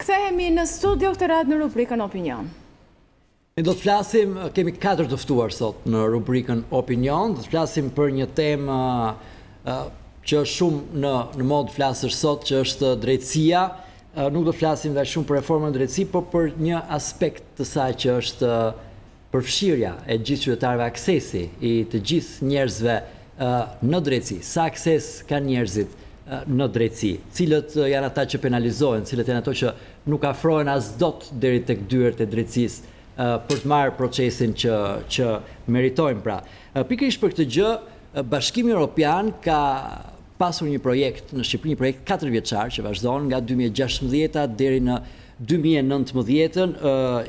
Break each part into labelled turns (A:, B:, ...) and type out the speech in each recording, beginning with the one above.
A: Kthehemi në studio këtë radhë në rubrikën Opinion.
B: Ne do të flasim, kemi 4 të ftuar sot në rubrikën Opinion, do të flasim për një temë që është shumë në modë flasësh sot, që është drejtësia. Nuk do të flasim dhe shumë për reformën e drejtësi, por për një aspekt të saj që është përfshirja e gjithë qytetarëve, aksesi i të gjithë njerëzve në drejtësi. Sa akses kanë njerëzit në drejtësi, cilët janë ata që penalizohen, cilët janë ato që nuk afrohen as dot deri tek dyert e drejtësisë për të marrë procesin që meritojnë. Pra, pikërisht për këtë gjë, Bashkimi Evropian ka pasur një projekt në Shqipëri, një projekt 4 vjeçar që vazhdon nga 2016 deri në 2019,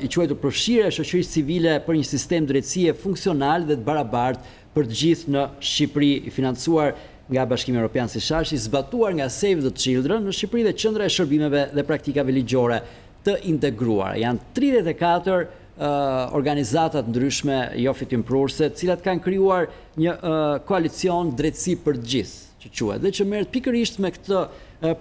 B: i quajtur përfshirja e shoqërisë civile për një sistem drejtësie funksional dhe të barabartë për të gjithë në Shqipëri, i financuar nga Bashkimi Evropian si shash, i zbatuar nga Save the Children në Shqipëri dhe Qendra e Shërbimeve dhe Praktikave Ligjore të integruara. Janë 34 organizatat ndryshme jo fitimprurse, të cilat kanë krijuar një koalicion drejtësi për të gjithë, që quhet, dhe që merret pikërisht me këtë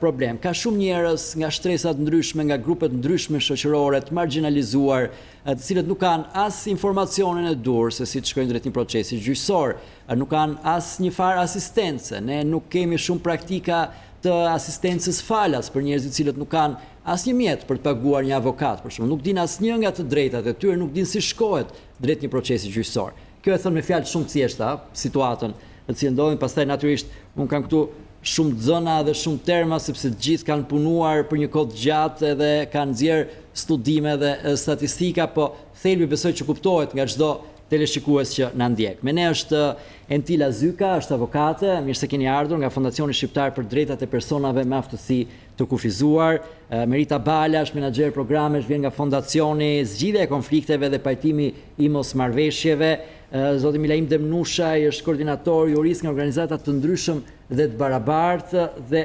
B: problem. Ka shumë njerëz nga shtresat ndryshme, nga grupet ndryshme shoqërore të marginalizuar, të cilët nuk kanë as informacionin e dur se si të shkojnë drejt një procesi gjyqësor, nuk kanë as një farë asistence. Ne nuk kemi shumë praktika të asistencës falas për njerëzit të cilët nuk kanë asnjë mjet për të paguar një avokat, për shembull, nuk din asnjë nga të drejtat e tyre, nuk din si shkohet drejt një procesi gjyqësor. Kjo e thënë me fjalë shumë thjeshta, situatën në të cilën ndodhin, pastaj natyrisht unë kam këtu shumë zëna dhe shumë terma, sepse të gjithë kanë punuar për një kohë të gjatë edhe kanë nxjerr studime dhe statistika, po thelbi besoj që kuptohet nga çdo teleshikues që na ndjek. Me ne është Entila Zyka, është avokate, mirë se keni ardhur, nga Fondacioni Shqiptar për Drejtat e Personave me Aftësi të Kufizuar. Merita Lala është menaxher programesh, vjen nga Fondacioni Zgjidhja e Konflikteve dhe Pajtimi i Mosmarrëveshjeve. Zoti Milaim Demnushaj është koordinator jurist nga organizata të ndryshëm dhe të barabartë, dhe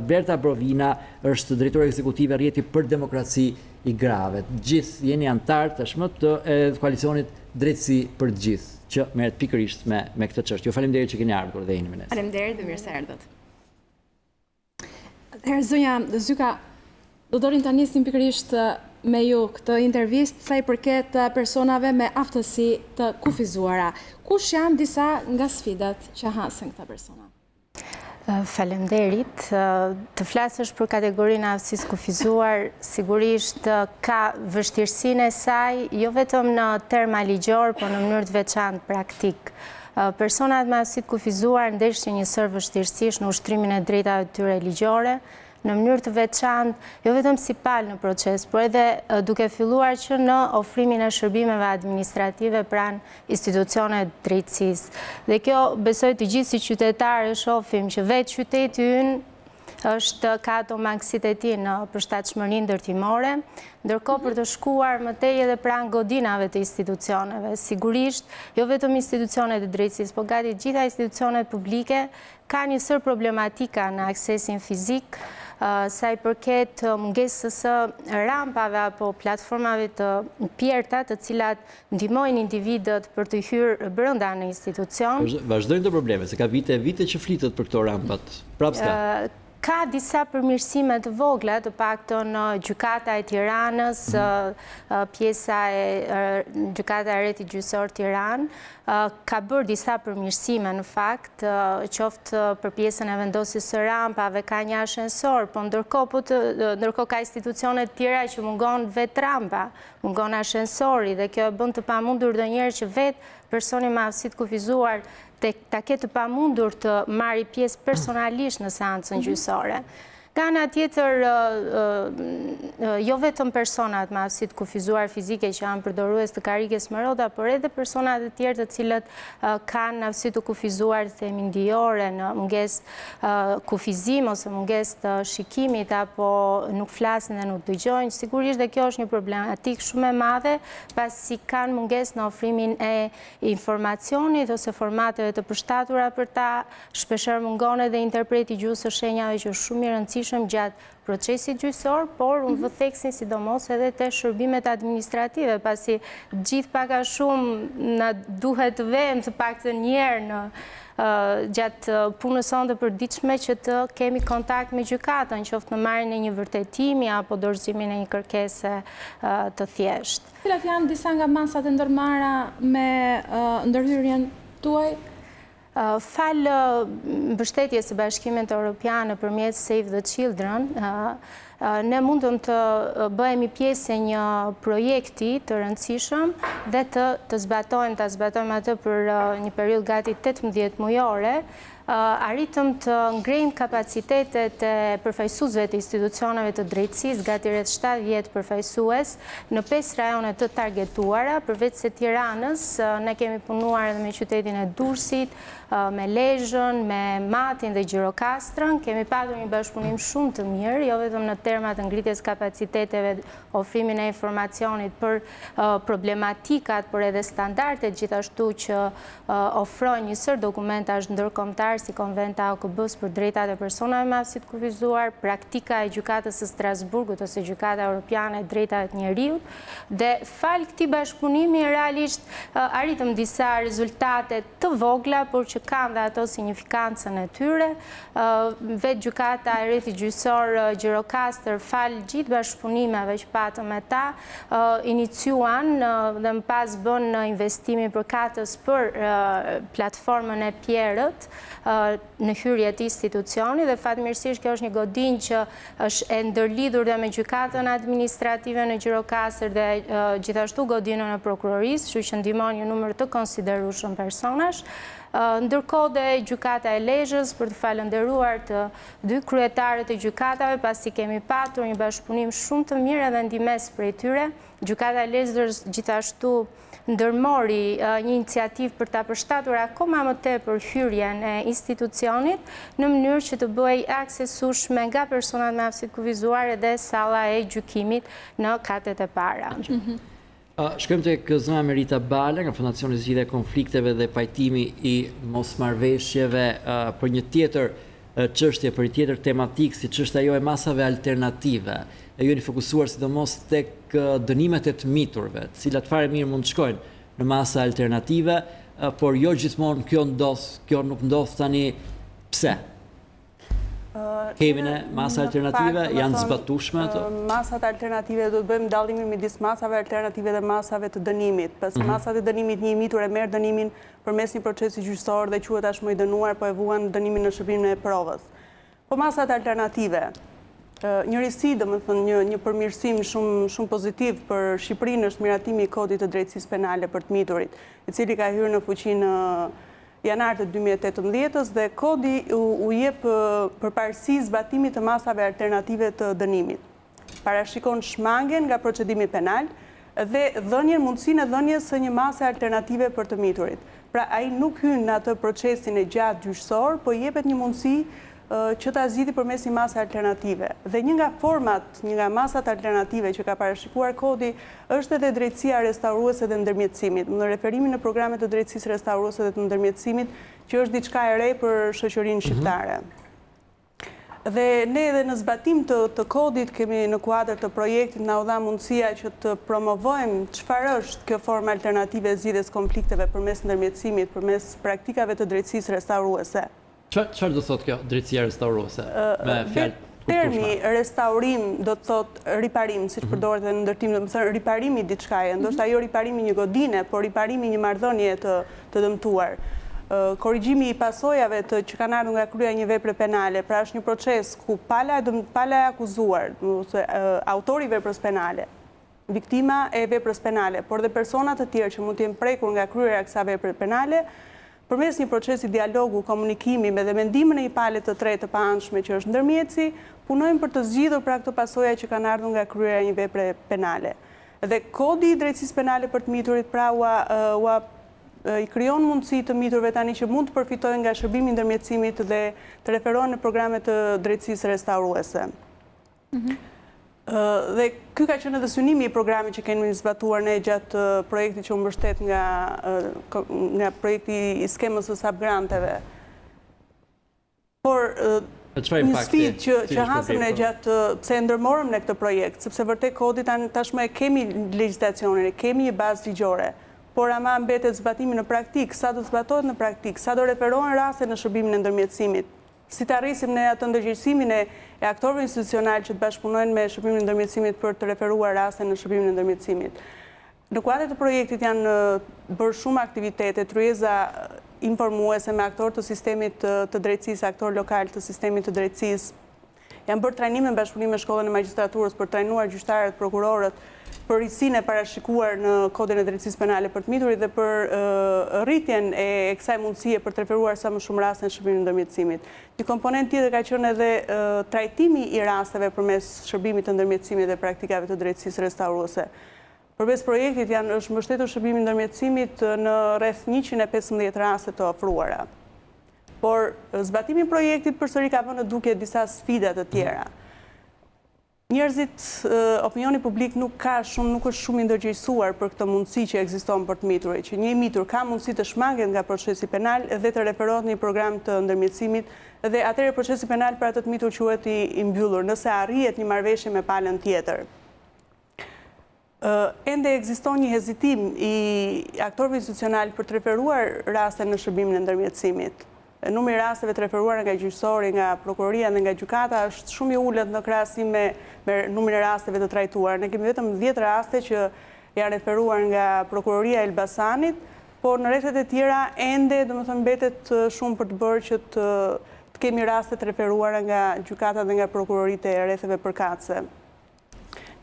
B: Blerta Brovina është drejtore ekzekutive Rrjeti për Demokraci i Grave. Gjithë jeni antar tashmë të koalicionit Drejtësi për të gjithë, që merret pikërisht me këtë çështje. Ju faleminderit që keni ardhur dhe jeni me ne.
A: Faleminderit dhe mirë se erdhët. Atëherë zonja Zyka, do dorim ta nisim pikërisht me ju këtë intervistë sa i përket personave me aftësi të kufizuara. Kush janë disa nga sfidat që hasen këta persona?
C: Faleminderit. Të flasësh për kategorinë aftësisë kufizuar, sigurisht ka vështirësinë e saj, jo vetëm në terma ligjor, por në mënyrë të veçantë praktik. Personat me aftësi të kufizuar ndeshin një sër vështirësish në ushtrimin e drejtave të tyre ligjore, në mënyrë të veçantë, jo vetëm si palë në proces, por edhe duke filluar që në ofrimin e shërbimeve administrative pranë institucionet drejtësisë. Dhe kjo besoj të gjithë si qytetarë shohim që vetë qyteti ynë ka ato mangësitë e tij në përshtatshmërinë ndërtimore, ndërkohë për të shkuar më tej edhe pranë godinave të institucioneve. Sigurisht, jo vetëm institucionet e drejtësisë, por gati gjitha institucionet publike kanë një sër problematika në aksesin fizik, sa i përket mungesës rampave apo platformave të pjerta të cilat ndihmojnë individët për të hyrë brenda në institucion.
B: Vazhdojnë të probleme, se ka vite që flitet për këto rampat. Prapë s'ka.
C: Ka disa përmirësime të vogla, të paktën gjykata e Tiranës, pjesa e gjykata e Rrjeti gjyqësor Tiranë, ka bërë disa përmirësime në fakt, qoftë për pjesën e vendosjes së rampave, ka një ashensor, po ndërkohë ka institucione të tjera që mungon vetë rampa, mungon ashensori, dhe kjo bën të pamundur ndonjëherë që vetë personi me aftësi të kufizuar ta ketë pamundur të marrë pjesë personalisht në seancën gjyqësore. Nga ana tjetër, jo vetëm personat me aftësi të kufizuar fizike që janë përdorues të karrikes me rroda, por edhe personat e tjerë të cilët kanë aftësi të kufizuar të themi ndijore, në mungesë kufizim ose mungesë të shikimit, apo nuk flasin dhe nuk dëgjojnë. Sigurisht dhe kjo është një problematikë shumë e madhe, pasi kanë mungesë në ofrimin e informacionit ose formateve të përshtatura për ta. Shpeshherë mungon edhe interpreti gjuhës së shenjave, që është shumë i rëndësishëm gjatë procesit gjyqësor, por unë vëtheksin sidomos edhe të shërbimet administrative, pasi gjithë pak a shumë na duhet të vëmë të paktën një herë në gjatë punës sonë të përditshme që të kemi kontakt me gjykatën, qoftë në marrjen e një vërtetimi apo dorëzimin e një kërkese të thjeshtë.
A: Cilat janë disa nga masat e ndërmarra me ndërhyrjen tuaj?
C: Falë mbështetjes së Bashkimit Evropian nëpërmjet Save the Children, ne mundëm të bëhemi pjesë e një projekti të rëndësishëm dhe të zbatojmë atë për një periudhë gati 18 mujore. Arritëm të ngrejmë kapacitetet e përfaqësuesve të institucioneve të drejtësisë, gati rreth 70 përfaqësues në 5 rajone të targetuara, përveç se Tiranës, ne kemi punuar edhe me qytetin e Durrësit, me Lezhën, me Matin dhe Gjirokastrën. Kemi patur një bashkëpunim shumë të mirë, jo vetëm në termat të ngritjes kapaciteteve, ofrimin e informacionit për problematikat, por edhe standardet gjithashtu që ofrojnë një sër dokumentash ndërkombëtar si Konventa AKB-s për drejtat e personave me aftësi të kufizuar, praktika e gjykatës së Strasburgut ose gjykata europiane e drejtave të njeriut, dhe fal këtij bashkëpunimi realisht arritëm disa rezultate të vogla, por që kanë dhe ato signifikancën e tyre. Vetë gjykata e Rrjeti gjyqësor Gjirokastër, fal gjithë bashkëpunimeve që patëm me ta, iniciuan dhe më pas bën investimi përkatës për platformën e Pierrët në hyrje të institucioni, dhe fatmirësisht kjo është një godinë që është e ndërlidhur dhe me gjykatën administrative në Gjirokastër dhe gjithashtu godinën e prokurorisë, kështu që ndihmon një numër të konsiderueshëm personash. Ndërkohë dhe gjykata e Lezhës, për të falënderuar të dy kryetarët e gjykatave, pasi kemi patur një bashkëpunim shumë të mirë edhe ndihmes prej tyre. Gjykata e Lezhës gjithashtu ndërmori një iniciativë për ta përshtatur akoma më tepër hyrjen e institucionit në mënyrë që të bëhej aksesueshme nga personat me aftësi të kufizuar dhe salla e gjykimit në katet e para.
B: Shkojmë tek zona Merita Lala nga Fondacioni Zgjidhja e Konflikteve dhe Pajtimi i Mosmarrëveshjeve për një tjetër çështje, për një tjetër tematik, si çështja e masave alternative. Ju jeni fokusuar sidomos tek dënimet e të miturve, të cilat fare mirë mund të shkojnë në masa alternative, por jo gjithmonë kjo nuk ndodh tani. Pse? Kemi ne masa alternative, janë zbatueshme ato?
D: Masat alternative do të bëjmë dallimin midis masave alternative dhe masave të dënimit. Pasi masat e dënimit, një mitur e merr dënimin përmes një procesi gjyqësor dhe quhet tashmë i dënuar, po e vuan dënimin në shërbimin e provës. Po masat alternative, njërisi, domethënë një përmirësim shumë pozitiv për Shqipërinë është miratimi i kodit të drejtësisë penale për të miturit, i cili ka hyrë në fuqi në janar të 2018 dhe kodi u jep përparësi zbatimit të masave alternative të dënimit. Parashikon shmangjen nga procedimi penal dhe mundësinë e dhënies së një mase alternative për të miturit. Pra ai nuk hyn në atë procesin e gjatë gjyqësor, po jepet një mundësi që ta zgjidhë përmes një mase alternative. Dhe një nga masat alternative që ka parashikuar kodi është edhe drejtësia restauruese dhe ndërmjetësimit, në referimin në programet të drejtësisë restauruese dhe të ndërmjetësimit, që është diçka e re për shoqërinë shqiptare. Dhe ne edhe në zbatim të kodit kemi në kuadër të projektit na u dha mundësia që të promovojmë çfarë është kjo formë alternative e zgjidhjes konflikteve përmes ndërmjetësimit, përmes praktikave të drejtësisë restauruese.
B: Çfarë do thotë kjo drejtësia restauruese?
D: Termi restaurim do të thotë riparim, siç përdoret edhe në ndërtim, do të thonë riparimi diçkaje, ndoshta jo riparimi një godine, por riparimi një marrëdhënie të dëmtuar. Korrigjimi i pasojave që kanë ardhur nga kryerja e një vepre penale, pra është një proces ku pala e akuzuar, ose autori i veprës penale, viktima e veprës penale, por dhe persona të tjerë që mund të jenë prekur nga kryerja e kësaj vepre penale, përmes një procesi dialogu, komunikimi dhe mendimin e një pale të tretë të paanshme që është ndërmjetësi, punojmë për të zgjidhur pra këto pasoja që kanë ardhur nga kryerja e një vepre penale. Dhe kodi i drejtësisë penale për të miturit pra i krijon mundësi të miturve tani që mund të përfitojnë nga shërbimi i ndërmjetësimit dhe të referohen në programe të drejtësisë restauruese. Dhe ky ka qenë edhe synimi i programit që kemi zbatuar ne gjatë projektit që u mbështet nga projekti i skemës së subgranteve. Por një sfidë që hasëm ne gjatë pse ndërmorëm në këtë projekt, sepse vërtet kodi tashmë e kemi legjislacionin, e kemi një bazë ligjore, por ama mbetet zbatimi në praktik, sa do zbatohet në praktik, sa do referohen raste në shërbimin e ndërmjetësimit, si të arrisim ne atë ndërgjegjësimin e aktorëve institucional që të bashkëpunojnë me shërbimin e ndërmjetësimit për të referuar raste në shërbimin e ndërmjetësimit. Në kuadër të projektit janë bërë shumë aktivitete, tryeza informuese me aktorë të sistemit të drejtësisë, aktorë lokal të sistemit të drejtësisë. Janë bërë trajnime në bashkëpunim me shkollën e magjistraturës për trajnuar gjyqtarët, prokurorët, për rritjen e parashikuar në kodin e drejtësisë penale për të miturit dhe për rritjen e kësaj mundësie për të referuar sa më shumë raste në shërbimin e ndërmjetësimit. Një komponent tjetër ka qenë edhe trajtimi i rasteve përmes shërbimit të ndërmjetësimit dhe praktikave të drejtësisë restauruese. Përmes projektit është mbështetur shërbimi i ndërmjetësimit në rreth 115 raste të ofruara. Por zbatimi i projektit përsëri ka vënë në dukje disa sfida të tjera. Njerëzit, opinioni publik nuk është shumë i ndërgjegjësuar për këtë mundësi që ekziston për të miturit, që një mitur ka mundësi të shmanget nga procesi penal dhe të referohet në një program të ndërmjetësimit dhe atëherë procesi penal për atë të mitur quhet i mbyllur, nëse arrihet një marrëveshje me palën tjetër. Ende ekziston një hezitim i aktorëve institucional për të referuar raste në shërbimin e ndërmjetësimit. Numri i rasteve të referuara nga gjyqësori, nga prokuroria dhe nga gjykata është shumë i ulët në krahasim me numrin e rasteve të trajtuar. Ne kemi vetëm 10 raste që janë referuar nga prokuroria e Elbasanit, por në rrethet e tjera ende, domethënë mbetet shumë për të bërë që të kemi raste të referuara nga gjykata dhe nga prokuroritë e rretheve përkatëse.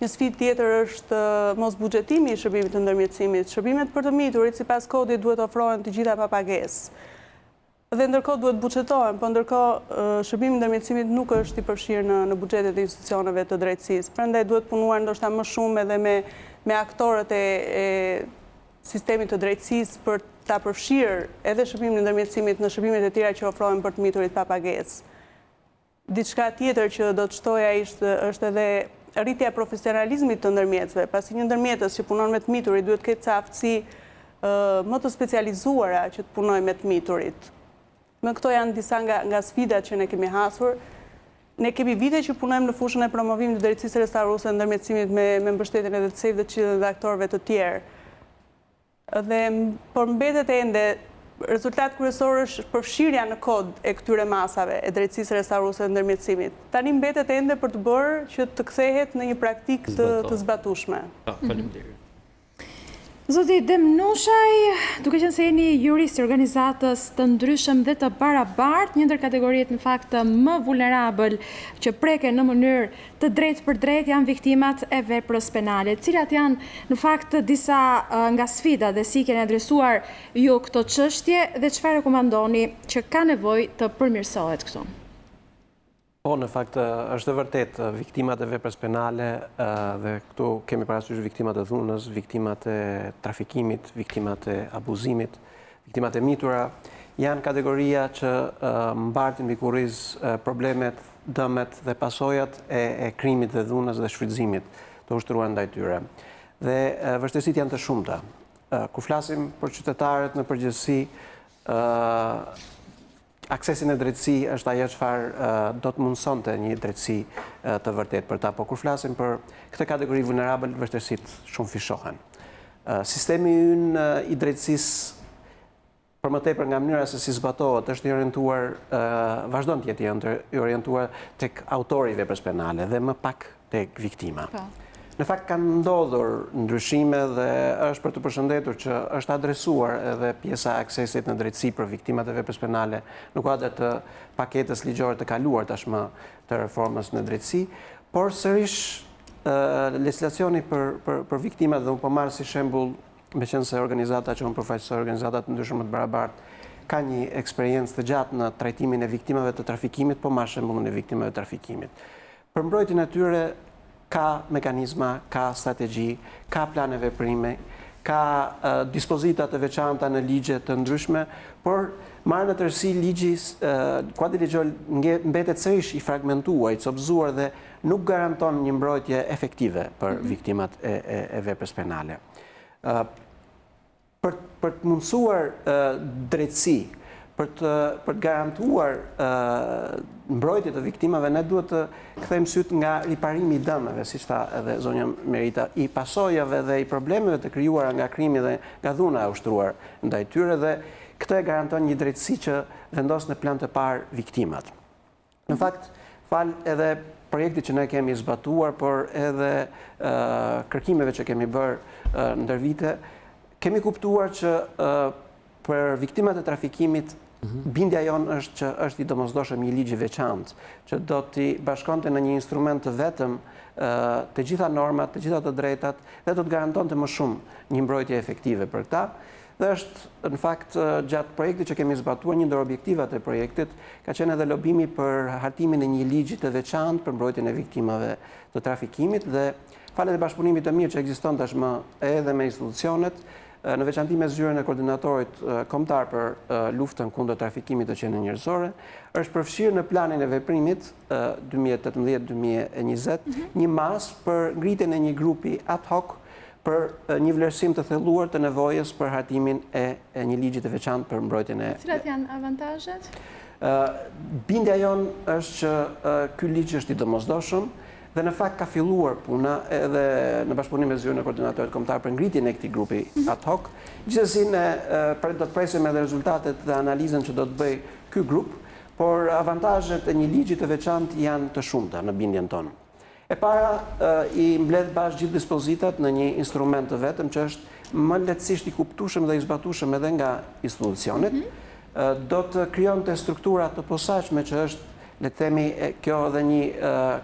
D: Një sfidë tjetër është mos buxhetimi i shërbimit të ndërmjetësimit. Shërbimet për të miturit sipas kodit duhet ofrohen të gjitha pa pagesë. Dhe ndërkohë duhet buxhetohen, po ndërkohë shërbimi i ndërmjetësimit nuk është i përfshirë në buxhetet e institucioneve të drejtësisë. Prandaj duhet punuar ndoshta më shumë edhe me aktorët e sistemit të drejtësisë për ta përfshirë edhe shërbimin e ndërmjetësimit në shërbimet e tjera që ofrohen për të miturit pa pagesë. Diçka tjetër që do të shtoja është edhe rritja e profesionalizmit të ndërmjetësve, pasi një ndërmjetës që punon me të miturit duhet të ketë ca aftësi më të specializuara që të punojë me të miturit. Me këto janë disa nga sfidat që ne kemi hasur. Ne kemi vite që punojmë në fushën e promovimit të drejtësisë restauruese dhe ndërmjetësimit me mbështetjen edhe të Save the Children dhe aktorëve të tjerë. Por mbetet ende rezultati kryesor është përfshirja në kod e këtyre masave e drejtësisë restauruese dhe ndërmjetësimit. Tani mbetet ende për të bërë që të kthehet në një praktikë të zbatueshme.
B: Faleminderit.
A: Zoti Demnushaj, duke qenë se jeni jurist i organizatës të ndryshëm dhe të barabartë, një ndër kategoritë në fakt më vulnerabël që preken në mënyrë të drejtë për drejtë janë viktimat e veprës penale. Cilat janë në fakt disa nga sfidat dhe si keni adresuar ju këto çështje dhe çfarë rekomandoni që ka nevojë të përmirësohet këtu?
E: Po, në fakt, është e vërtet, viktimat e veprës penale, dhe këtu kemi parasysh viktimat e dhunës, viktimat e trafikimit, viktimat e abuzimit, viktimat e mitura, janë kategoria që mbartin mbi kurriz problemet, dëmet dhe pasojat e krimit dhe dhunës dhe shfrytëzimit të ushtruar ndaj tyre. Dhe vështirësitë janë të shumta. Kur flasim për qytetarët në përgjithësi, aksesi në drejtësi është ajo çfarë do të mundsonte një drejtësi të vërtetë për ta, por kur flasim për këtë kategori vulnerabël, vështirësitë shumë fishohen. Sistemi ynë i drejtësisë, për më tepër nga mënyra se si zbatohet, është i orientuar, vazhdon të jetë i orientuar tek autori i veprës penale dhe më pak tek viktima. Në fakt kanë ndodhur ndryshime dhe është për të përshëndetur që është adresuar edhe pjesa e aksesit në drejtësi për viktimat e veprës penale në kuadër të paketës ligjore të kaluar tashmë të reformës në drejtësi, por sërish legislacioni për viktimat dhe unë po marr si shembull, meqense se organizata që unë përfaqësoj, organizata të ndryshme të barabartë, ka një eksperiencë të gjatë në trajtimin e viktimave të trafikimit, po marr shembullin e viktimave të trafikimit. Për mbrojtjen e tyre ka mekanizma, ka strategji, ka plane veprime, ka dispozita të veçanta në ligje të ndryshme, por marrë në tërësi ligji, kuadri ligjor mbetet sërish i fragmentuar, i copëzuar dhe nuk garanton një mbrojtje efektive për viktimat e veprës penale. Për të mundësuar drejtësi për të garantuar mbrojtje të viktimave, ne duhet të kthejmë syt nga riparimi i dëmeve, siç tha edhe zonja Merita, i pasojave dhe i problemeve të krijuara nga krimi dhe nga dhuna e ushtruar ndaj tyre, dhe këtë e garanton një drejtësi që vendos në plan të parë viktimat. Në fakt, fal edhe projekti që ne kemi zbatuar, por edhe kërkimeve që kemi bërë ndër vite, kemi kuptuar që për viktimat e trafikimit, bindja jonë është që është i domosdoshëm një ligj i veçantë, që do t'i bashkonte në një instrument të vetëm të gjitha normat, të gjitha të drejtat, dhe do të garantonte më shumë një mbrojtje efektive për këta. Dhe është, në fakt, gjatë projektit që kemi zbatuar, një ndër objektivat e projektit ka qenë edhe lobimi për hartimin e një ligji të veçantë për mbrojtjen e viktimave të trafikimit, dhe falet e bashkëpunimit të mirë që ekziston tashmë edhe me institucionet, në veçanti me zyrën e koordinatorit kombëtar për luftën kundër trafikimit të qenieve njerëzore, është përfshirë në planin e veprimit 2018-2020 një mas për ngritjen e një grupi ad hoc për një vlerësim të thelluar të nevojës për hartimin e një ligji të veçantë për mbrojtjen e...
A: Cilat janë avantazhet?
E: Bindja jonë është që ky ligj është i domosdoshëm, dhe në fakt ka filluar puna edhe në bashkëpunim me zyrën e koordinatorit kombëtar për ngritjen e këtij grupi ad hoc. Gjithsesi ne do të presim edhe rezultatet dhe analizën që do të bëj ky grup, por avantazhet e një ligji të veçantë janë të shumta në bindjen tonë. E para i mbledh bashkë gjithë dispozitat në një instrument të vetëm që është më lehtësisht i kuptueshëm dhe i zbatueshëm edhe nga institucionet. Do të krijonte struktura të posaçme që është, le të themi, kjo dhe një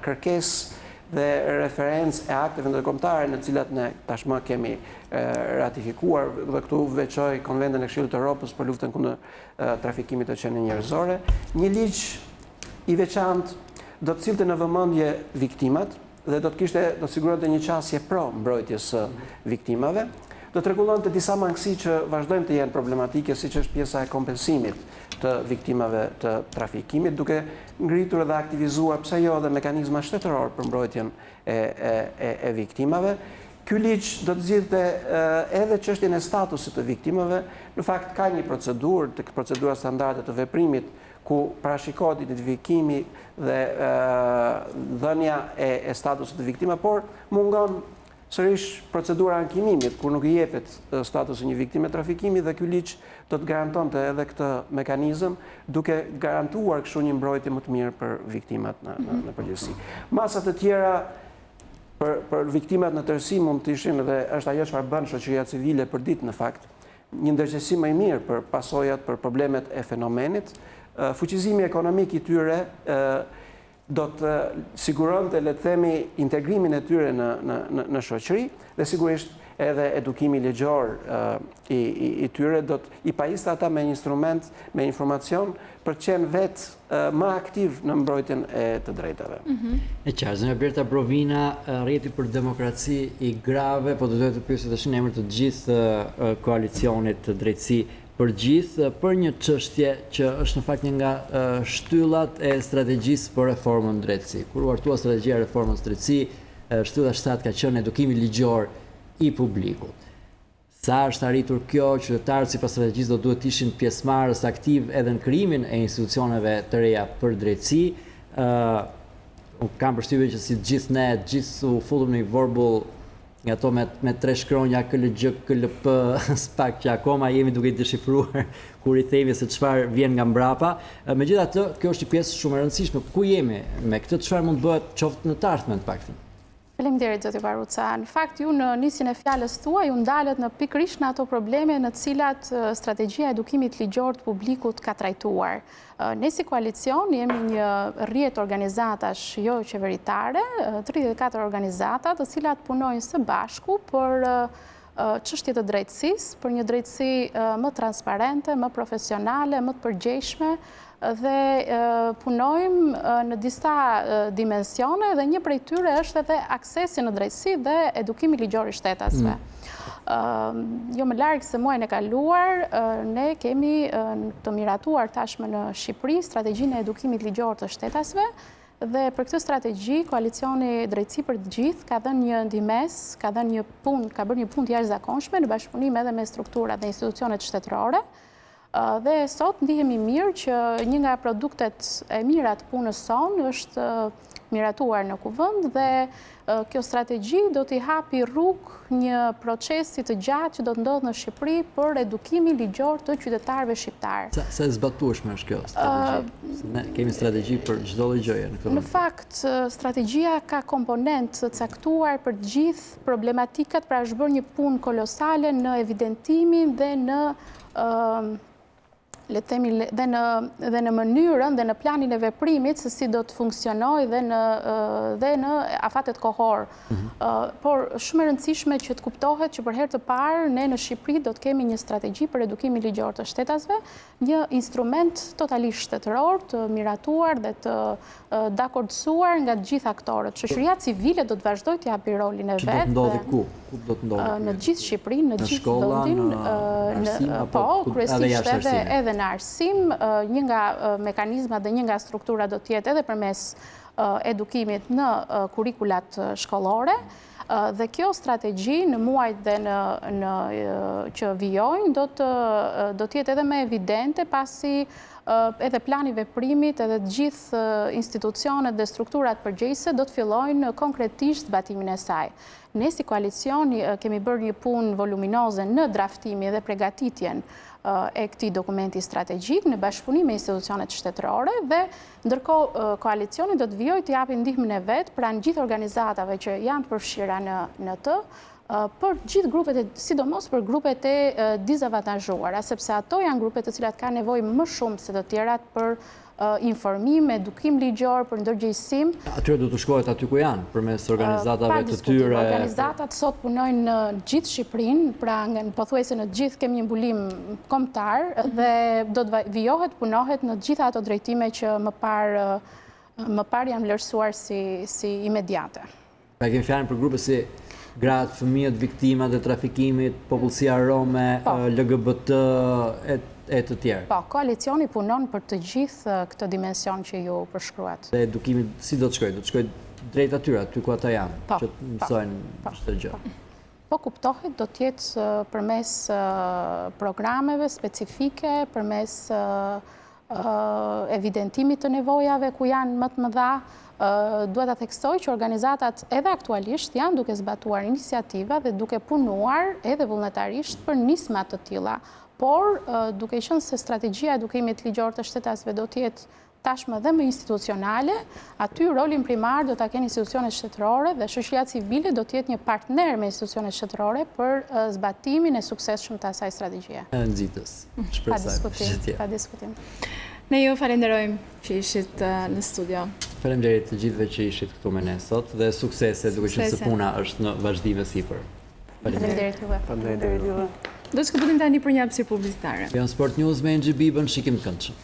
E: kërkesë dhe referencë e akteve ndërkombëtare në cilat ne tashmë kemi ratifikuar, dhe këtu veçoj Konventin e Këshillit të Evropës për luftën kundër trafikimit të qenieve njerëzore. Një ligj i veçantë do të cilte në vëmendje viktimat dhe do të siguronte një qasje pro mbrojtjes së viktimave. Do të rregullonte disa mangësi që vazhdojnë të jenë problematike, siç është pjesa e kompensimit të viktimave të trafikimit, duke ngritur dhe aktivizuar, pse jo, edhe mekanizma shtetëror për mbrojtjen e viktimave. Ky ligj do të zgjidhte edhe çështjen e statusit të viktimave. Në fakt ka një procedurë, procedura standarde të veprimit, ku parashikohet identifikimi dhe dhënia e statusit të viktimave, por mungon sërish procedura ankimimit, kur nuk I jepet statusi një viktime trafikimi, dhe ky ligj do të garantonte edhe këtë mekanizëm, duke garantuar kështu një mbrojtje më të mirë për viktimat në përgjithësi. Masat e tjera për viktimat në tërësi mund të ishin, dhe është ajo çfarë bën shoqëria civile për ditë në fakt, një ndërgjegjësim më I mirë për pasojat, për problemet e fenomenit, fuqizimi ekonomik I tyre do të siguronte, le të themi, integrimin e tyre në shoqëri, dhe sigurisht edhe edukimi ligjor I tyre do të I pajiste ata me një instrument, me informacion, për të qenë vetë më aktiv në mbrojtjen e të drejtave.
B: E qartë, zonja Blerta Brovina, Rrjeti për Demokraci I grave, po do të pyesit tash në emër të gjithë koalicionit të drejtësi për gjithë, për një çështje që është në fakt një nga shtyllat e strategjisë për reformën drejtësi. Kur u hartua strategjia e reformës drejtësi, shtylla 7 ka qenë edukimi ligjor I publikut. Sa është arritur kjo, qytetarët sipas strategjisë do duhet ishin pjesëmarrës aktiv edhe në krijimin e institucioneve të reja për drejtësi. Kam përshtypjen që si gjithë ne, gjithë u fullëm në një vorbull nga to me 3 shkronja KLG, KLP, spak që akoma jemi duke I deshifruar kur I themi se çfarë vjen nga mbrapa. Megjithatë, kjo është një pjesë shumë e rëndësishme. Ku jemi me këtë, çfarë mund bëhet qoftë në të ardhmen paktën?
C: Faleminderit zoti Baruca. Në fakt ju në nisjen e fjalës tuaj ju ndalet në pikërisht në ato probleme në të cilat strategjia e edukimit ligjor të publikut ka trajtuar. Ne si koalicion jemi një rrjet organizatash jo qeveritare, 34 organizata të cilat punojnë së bashku për çështje të drejtësisë, për një drejtësi më transparente, më profesionale, më të përgjegjshme, dhe punojmë në disa dimensione dhe një prej tyre është edhe aksesi në drejtësi dhe edukimi ligjor I shtetasve. Jo më larg se muajin e kaluar, ne kemi të miratuar tashmë në Shqipëri strategjinë e edukimit ligjor të shtetasve, dhe për këtë strategji koalicioni Drejtësi për të gjithë ka dhënë një ndihmes, ka bërë një punë të jashtëzakonshme në bashkëpunim edhe me strukturat dhe institucionet shtetërore, Dhe sot ndihemi mirë që një nga produktet e mira të punës sonë është miratuar në kuvend dhe kjo strategji do t'i hapi rrugë një procesi të gjatë që do të ndodhë në Shqipëri për edukimin ligjor të qytetarëve shqiptarë.
B: Sa e zbatueshme është kjo strategji? Ne kemi strategji për çdo lloj gjëje në këtë
C: Në fakt, strategjia ka komponent të caktuar për gjithë problematikat, pra është bërë një punë kolosale në evidentimin dhe në dhe në mënyrën dhe në planin e veprimit se si do të funksionoj dhe në afatet kohor. Por shumë e rëndësishme që të kuptohet që për herë të parë ne në Shqipëri do të kemi një strategji për edukimin ligjor të shtetasve, një instrument totalisht shtetëror të miratuar dhe të dakordsuar nga të gjithë aktorët. Shoqëria civile do të vazhdojë të japë rolin e vet.
B: Që do të ndodhi ku? Ku do të ndodhi?
C: Në gjithë Shqipërinë, në gjithë vendin, po, kryesisht edhe në arsim, një nga mekanizmat dhe një nga struktura do tjetë edhe përmes edukimit në kurikulat shkollore, dhe kjo strategji në muajt dhe që vijojnë do tjetë edhe me evidente pasi edhe plani veprimit edhe gjithë institucionet dhe strukturat përgjegjëse do të fillojnë konkretisht zbatimin e saj. Ne si koalicion kemi bërë një punë voluminoze në draftimi dhe përgatitjen e këtij dokumenti strategjik në bashkëpunim me institucionet shtetërore dhe ndërkohë koalicioni do të vijojë të japë ndihmën e vet pranë gjithë organizatave që janë të përfshira në të për gjithë grupet, sidomos për grupet e dizavantazhuara, sepse ato janë grupet të cilat kanë nevojë më shumë se të tjerat për informim, edukim ligjor, për ndërgjegjësim.
B: Atyre do të shkohet aty ku janë, përmes organizatave të tyre.
C: Organizatat sot punojnë në gjithë Shqipërinë, pra pothuajse në gjithë kemi një mbulim kombëtar dhe do të vijohet, punohet në gjitha ato drejtime që më parë janë vlerësuar si imediate.
B: Pa kemi fjalën për grupe si gratë, fëmijët, viktimat e trafikimit, popullsia rome, LGBT e të tjerë.
C: Po, koalicioni punon për të gjithë këtë dimension që ju përshkruat.
B: Dhe edukimi si do të shkojë? Do të shkojë drejt atyre, aty ku ata janë, që të mësojnë çdo gjë.
C: Po kuptohet, do të jetë përmes programeve specifike, përmes evidentimit të nevojave ku janë më të mëdha. Duhet ta theksoj që organizatat edhe aktualisht janë duke zbatuar iniciativa dhe duke punuar edhe vullnetarisht për nisma të tilla. Por duke qenë se strategjia e edukimit ligjor të shtetasve do të jetë tashmë dhe më institucionale, aty rolin primar do ta kenë institucionet shtetërore dhe shoqëria civile do të jetë një partner me institucionet shtetërore për zbatimin e suksesshëm të asaj strategjie.
B: Nxitës. Shpresoj.
C: Pa diskutim.
A: Ne ju falenderojmë që ishit në studio.
B: Faleminderit të gjithëve që ishit këtu me ne sot dhe suksese, duke qenë se puna është në vazhdim e sipër.
C: Faleminderit juve.
D: Faleminderit juve.
A: Do të shkëputim tani për një hapësirë publicitare.
B: Janë Sport News me NGB bën shikim të këndshëm.